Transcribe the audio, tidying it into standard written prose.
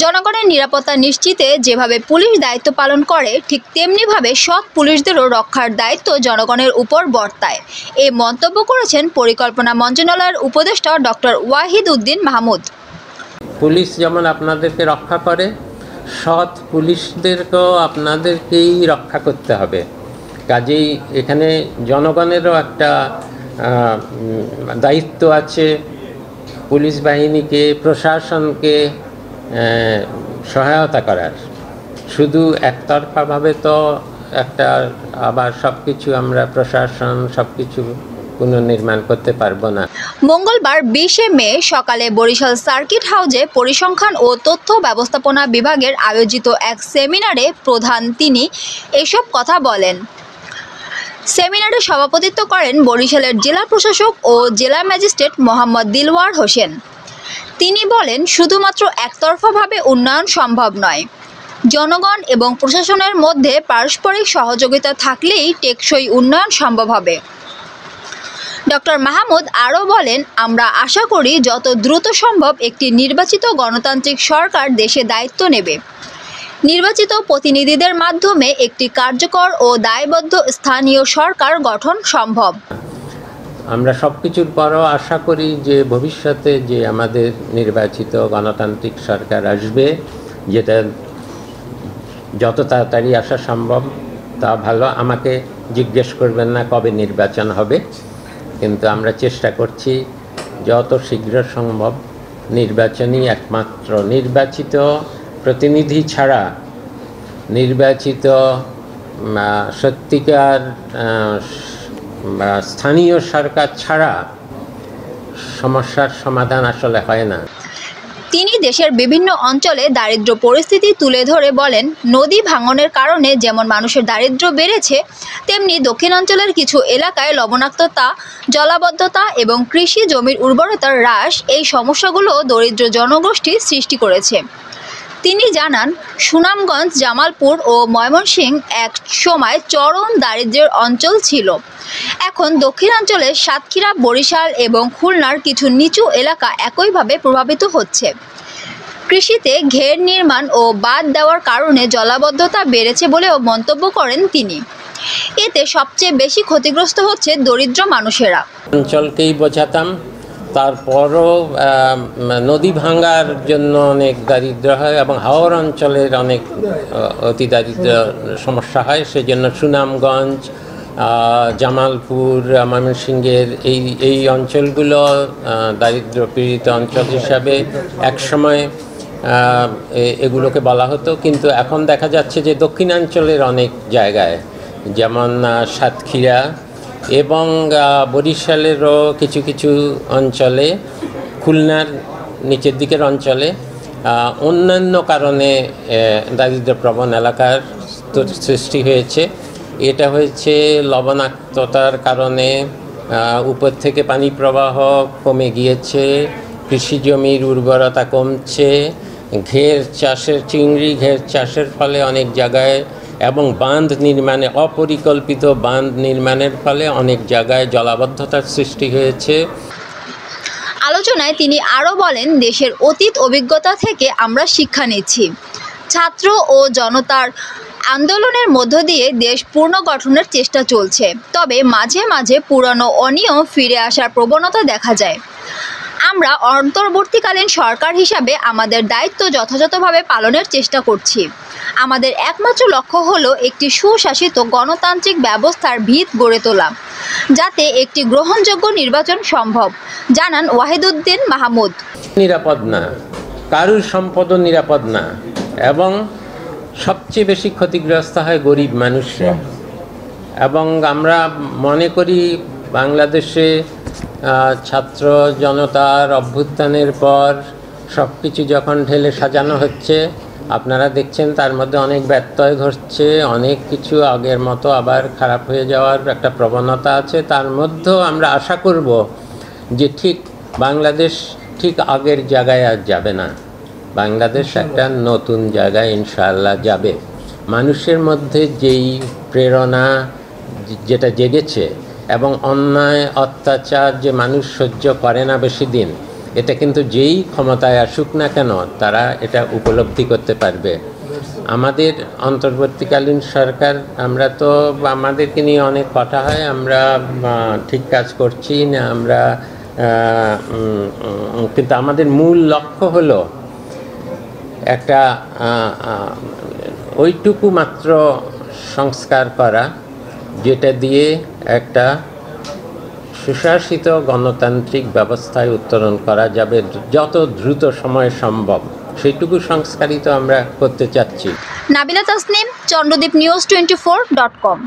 জনগণের নিরাপত্তা নিশ্চিতে যেভাবে পুলিশ দায়িত্ব পালন করে, ঠিক তেমনিভাবে সৎ পুলিশদেরও রক্ষার দায়িত্ব জনগণের উপর বর্তায়। এই মন্তব্য করেছেন পরিকল্পনা মন্ত্রণালয়ের উপদেষ্টা ডক্টর ওয়াহিদ উদ্দিন মাহমুদ। পুলিশ যেমন আপনাদেরকে রক্ষা করে, সৎ পুলিশদেরকেও আপনাদেরকেই রক্ষা করতে হবে। কাজেই এখানে জনগণেরও একটা দায়িত্ব আছে পুলিশ বাহিনীকে, প্রশাসনকে সহায়তা করার। শুধু একতরফাভাবে তো আবার সব কিছু আমরা প্রশাসন সব কিছু পুনর্নির্মাণ করতে পারবো না। মঙ্গলবার 20শে মে সকালে বরিশাল সার্কিট হাউজে পরিসংখ্যান ও তথ্য ব্যবস্থাপনা বিভাগের আয়োজিত এক সেমিনারে তিনি এসব কথা বলেন। সেমিনারে সভাপতিত্ব করেন বরিশালের জেলা প্রশাসক ও জেলা ম্যাজিস্ট্রেট মোহাম্মদ দিলওয়ার হোসেন। তিনি বলেন, শুধুমাত্র একতরফাভাবে উন্নয়ন সম্ভব নয়। জনগণ এবং প্রশাসনের মধ্যে পারস্পরিক সহযোগিতা থাকলেই টেকসই উন্নয়ন সম্ভব হবে। ডক্টর মাহমুদ আরও বলেন, আমরা আশা করি যত দ্রুত সম্ভব একটি নির্বাচিত গণতান্ত্রিক সরকার দেশে দায়িত্ব নেবে। নির্বাচিত প্রতিনিধিদের মাধ্যমে একটি কার্যকর ও দায়বদ্ধ স্থানীয় সরকার গঠন সম্ভব। আমরা সব কিছুর পরও আশা করি যে ভবিষ্যতে যে আমাদের নির্বাচিত গণতান্ত্রিক সরকার আসবে, যেটা যত তাড়াতাড়ি আসা সম্ভব তা ভালো। আমাকে জিজ্ঞেস করবেন না কবে নির্বাচন হবে, কিন্তু আমরা চেষ্টা করছি যত শীঘ্র সম্ভব। নির্বাচনই একমাত্র, নির্বাচিত প্রতিনিধি ছাড়া, নির্বাচিত সত্যিকার স্থানীয় সরকার ছাড়া সমস্যার সমাধান আসলে হয় না। তিনি দেশের বিভিন্ন অঞ্চলে দারিদ্র্য পরিস্থিতি তুলে ধরে বলেন, নদী ভাঙনের কারণে যেমন মানুষের দারিদ্র্য বেড়েছে, তেমনি দক্ষিণাঞ্চলের কিছু এলাকায় লবণাক্ততা, জলাবদ্ধতা এবং কৃষি জমির উর্বরতার হ্রাস এই সমস্যাগুলো দরিদ্র জনগোষ্ঠী সৃষ্টি করেছে। তিনি জানান, সুনামগঞ্জ, জামালপুর ও ময়মনসিংহ এক সময় চরম দারিদ্র্যের অঞ্চল ছিল। এখন দক্ষিণাঞ্চলের সাতক্ষীরা, বরিশাল এবং খুলনার কিছু নিচু এলাকা একইভাবে প্রভাবিত হচ্ছে। কৃষিতে ঘের নির্মাণ ও বাঁধ দেওয়ার কারণে জলাবদ্ধতা বেড়েছে বলেও মন্তব্য করেন তিনি। এতে সবচেয়ে বেশি ক্ষতিগ্রস্ত হচ্ছে দরিদ্র মানুষেরা। অঞ্চলকেই বোঝাতাম, তারপরও নদী ভাঙার জন্য অনেক দারিদ্র হয় এবং হাওর অঞ্চলের অনেক অতি দারিদ্র সমস্যা হয়। সেজন্য সুনামগঞ্জ, জামালপুর, ময়মনসিংহের এই অঞ্চলগুলো দারিদ্র পীড়িত অঞ্চল হিসাবে একসময় এগুলোকে বলা হতো। কিন্তু এখন দেখা যাচ্ছে যে দক্ষিণাঞ্চলের অনেক জায়গায়, যেমন সাতক্ষীরা এবং বরিশালেরও কিছু কিছু অঞ্চলে, খুলনার নিচের দিকের অঞ্চলে অন্যান্য কারণে দারিদ্র্যপ্রবণ এলাকার সৃষ্টি হয়েছে। এটা হয়েছে লবণাক্ততার কারণে, উপর থেকে পানি প্রবাহ কমে গিয়েছে, কৃষি জমির উর্বরতা কমছে, চিংড়ি ঘের চাষের ফলে অনেক জায়গায় এবং বাঁধ নির্মাণে, অপরিকল্পিত বাঁধ নির্মাণের ফলে অনেক জায়গায় জলাবদ্ধতার সৃষ্টি হয়েছে। আলোচনায় তিনি আরও বলেন, দেশের অতীত অভিজ্ঞতা থেকে আমরা শিক্ষা নিচ্ছি। ছাত্র ও জনতার আন্দোলনের মধ্য দিয়ে দেশ পুনর্গঠনের চেষ্টা চলছে, তবে মাঝে মাঝে পুরনো অনিয়ম ফিরে আসার প্রবণতা দেখা যায়। আমরা অন্তর্বর্তীকালীন সরকার হিসাবে আমাদের দায়িত্ব যথাযথভাবে পালনের চেষ্টা করছি। আমাদের একমাত্র লক্ষ্য হলো একটি সুশাসিত গণতান্ত্রিক ব্যবস্থার ভিত গড়ে তোলা, যাতে একটি গ্রহণযোগ্য নির্বাচন সম্ভব, জানান ওয়াহিদউদ্দিন মাহমুদ। নিরাপদ না, কারুর সম্পদও নিরাপদ না, এবং সবচেয়ে বেশি ক্ষতিগ্রস্ত হয় গরিব মানুষরা। এবং আমরা মনে করি বাংলাদেশে ছাত্র জনতার অভ্যুত্থানের পর সব কিছু যখন ঢেলে সাজানো হচ্ছে, আপনারা দেখছেন তার মধ্যে অনেক ব্যত্যয় ঘটছে, অনেক কিছু আগের মতো আবার খারাপ হয়ে যাওয়ার একটা প্রবণতা আছে। তার মধ্যেও আমরা আশা করব যে বাংলাদেশ ঠিক আগের জায়গায় আর যাবে না। বাংলাদেশ একটা নতুন জায়গায় ইনশাআল্লাহ যাবে। মানুষের মধ্যে যেই প্রেরণা যেটা জেগেছে এবং অন্যায় অত্যাচার যে মানুষ সহ্য করে না বেশি দিন, এটা কিন্তু যেই ক্ষমতায় আসুক না কেন তারা এটা উপলব্ধি করতে পারবে। আমাদের অন্তর্বর্তীকালীন সরকার, আমরা তো আমাদেরকে নিয়ে অনেক কথা হয়, আমরা ঠিক কাজ করছি না, আমরা কিন্তু আমাদের মূল লক্ষ্য হলো একটা ওইটুকু মাত্র সংস্কার করা যেটা দিয়ে একটা সুশাসিত গণতান্ত্রিক ব্যবস্থায় উত্তরণ করা যাবে যত দ্রুত সময় সম্ভব, সেইটুকু সংস্কারিত আমরা করতে চাচ্ছি। Nabila Tasnim, Chandradwip news 24.com।